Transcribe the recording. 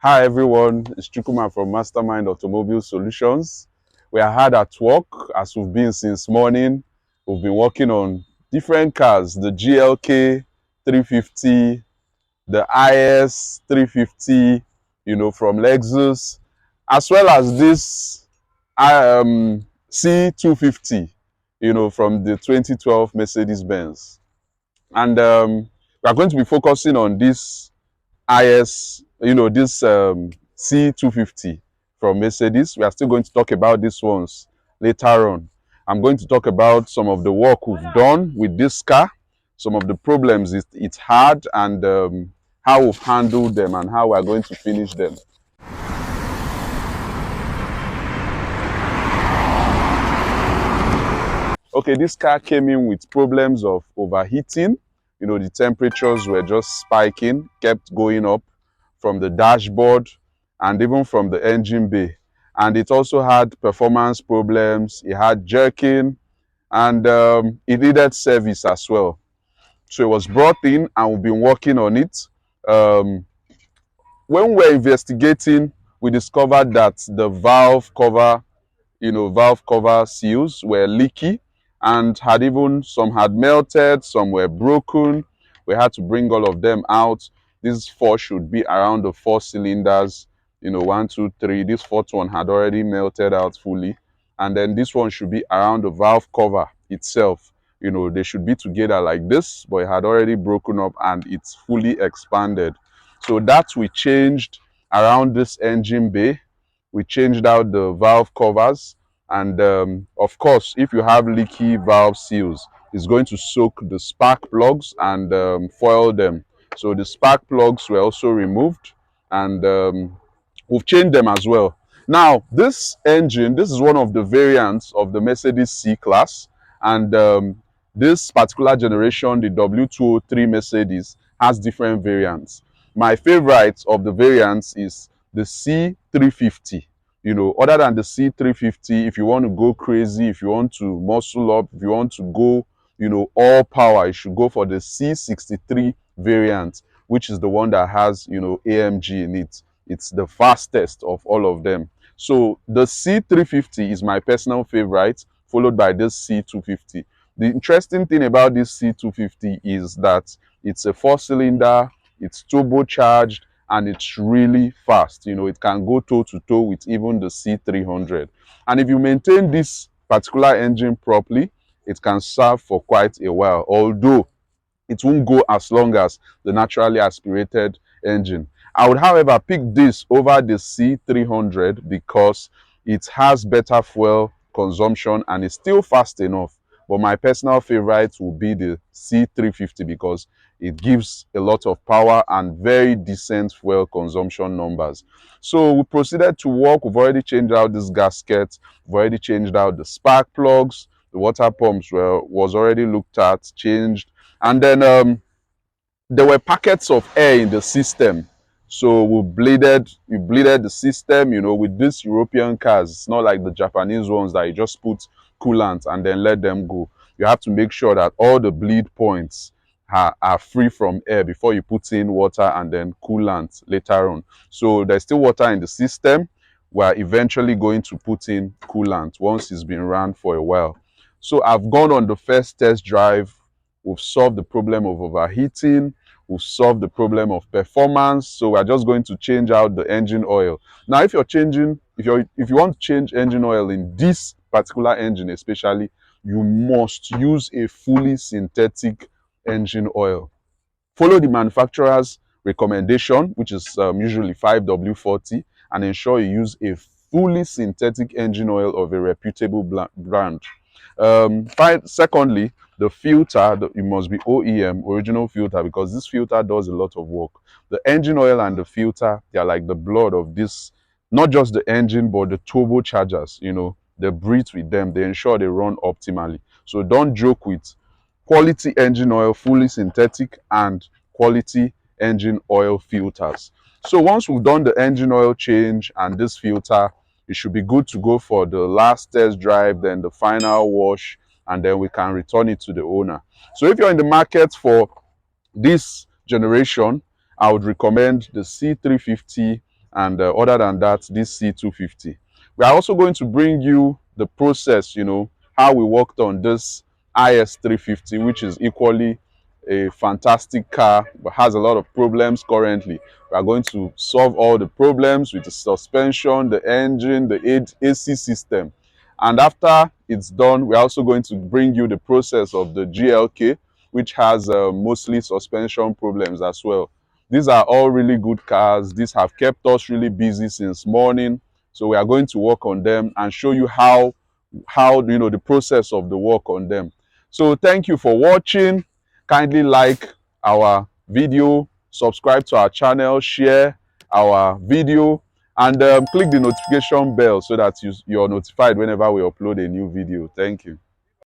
Hi everyone, it's Chukuma from Mastermind Automobile Solutions. We are hard at work as we've been since morning. We've been working on different cars, the GLK 350, the IS 350, from Lexus, as well as this C250, from the 2012 Mercedes Benz. And we are going to be focusing on this this C250 from Mercedes. We are still going to talk about these ones later on. I'm going to talk about some of the work we've done with this car, some of the problems it's had, and how we've handled them and how we're going to finish them. Okay, this car came in with problems of overheating. The temperatures were just spiking, kept going up from the dashboard and even from the engine bay. And it also had performance problems, it had jerking, and it needed service as well. So it was brought in and we've been working on it. Um, when we were investigating, we discovered that the valve cover seals were leaky and some had melted, some were broken. We had to bring all of them out. These four should be around the 4 cylinders, one, two, three. This fourth one had already melted out fully. And then this one should be around the valve cover itself. They should be together like this, but it had already broken up and it's fully expanded. So that we changed around this engine bay. We changed out the valve covers, and of course, if you have leaky valve seals, it's going to soak the spark plugs and foil them. So the spark plugs were also removed, and we've changed them as well. Now this engine, this is one of the variants of the Mercedes C class, and this particular generation, the W203 Mercedes, has different variants. My favorite of the variants is the C350. Other than the C350, if you want to go crazy, if you want to muscle up, if you want to go, all power, you should go for the C63 variant, which is the one that has, AMG in it. It's the fastest of all of them. So the C350 is my personal favorite, followed by this C250. The interesting thing about this C250 is that it's a 4-cylinder, it's turbocharged, and it's really fast. It can go toe to toe with even the C300. And if you maintain this particular engine properly, it can serve for quite a while, although it won't go as long as the naturally aspirated engine. I would, however, pick this over the C300 because it has better fuel consumption and it's still fast enough. But my personal favorite will be the C350 because it gives a lot of power and very decent fuel consumption numbers. So we proceeded to work. We've already changed out this gasket. We've already changed out the spark plugs. The water pumps was already looked at, changed. And then there were packets of air in the system. So we bleeded the system, with these European cars. It's not like the Japanese ones that you just put coolant and then let them go. You have to make sure that all the bleed points are free from air before you put in water and then coolant later on. So there's still water in the system. We're eventually going to put in coolant once it's been run for a while. So I've gone on the first test drive. We've solved the problem of overheating. We've solved the problem of performance. So we're just going to change out the engine oil. Now, if you want to change engine oil in this particular engine, especially, you must use a fully synthetic engine oil. Follow the manufacturer's recommendation, which is usually 5W40, and ensure you use a fully synthetic engine oil of a reputable brand. Secondly, the filter, it must be OEM, original filter, because this filter does a lot of work. The engine oil and the filter, they are like the blood of this, not just the engine, but the turbochargers. They breathe with them, they ensure they run optimally. So don't joke with quality engine oil, fully synthetic, and quality engine oil filters. So once we've done the engine oil change and this filter, it should be good to go for the last test drive, then the final wash, and then we can return it to the owner. So if you're in the market for this generation, I would recommend the C350 And other than that, this C250. We are also going to bring you the process, you know, how we worked on this IS350, which is equally a fantastic car, but has a lot of problems currently. We are going to solve all the problems with the suspension, the engine, the AC system. And after it's done, we're also going to bring you the process of the GLK, which has mostly suspension problems as well. These are all really good cars. These have kept us really busy since morning. So we are going to work on them and show you how you know the process of the work on them. So thank you for watching. Kindly like our video, subscribe to our channel, share our video, and click the notification bell so that you're notified whenever we upload a new video. Thank you.